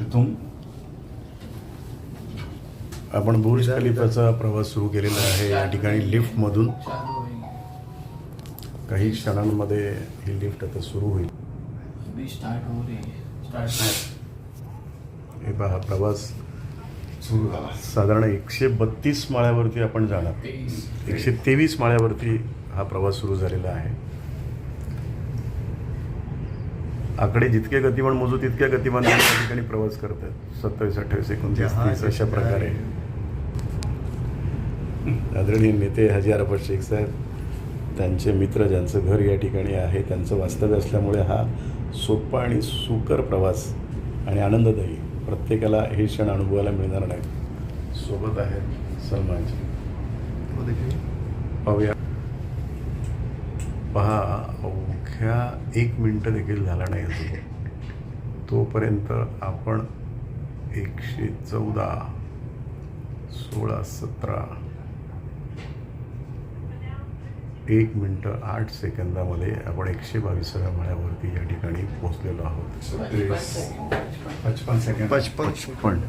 तिथून आपण बुर्ज खलिफाचा प्रवास सुरू केलेला आहे. या ठिकाणी लिफ्टमधून काही क्षणांमध्ये ही लिफ्ट आता सुरू होईल. हे पहा, प्रवास सुरू झाला. साधारण 132 माळ्यावरती आपण जाणार. 123 माळ्यावरती हा प्रवास सुरू झालेला आहे. आकडे जितके गतिमान मोजू तितक्या गतिमान या ठिकाणी प्रवास करतात. 27, 28, 29, 30 अशा प्रकारे. आदरणीय नेते हाजी अरफत शेख साहेब, त्यांचे मित्र ज्यांचं घर या ठिकाणी आहे, त्यांचं वास्तव्य असल्यामुळे हा सोपा आणि सुकर प्रवास आणि आनंददायी प्रत्येकाला हे क्षण अनुभवायला मिळणार नाही. सोबत आहेत सलमानजी. पाहूया. पहा, अवघ्या 1 मिनिट देखील झाला नाही अजून. तोपर्यंत आपण 114, 16, 17, 1 मिनिट 8 सेकंदामध्ये आपण 122व्या माळ्यावरती या ठिकाणी पोहोचलेलो आहोत. 55 सेकंद. 55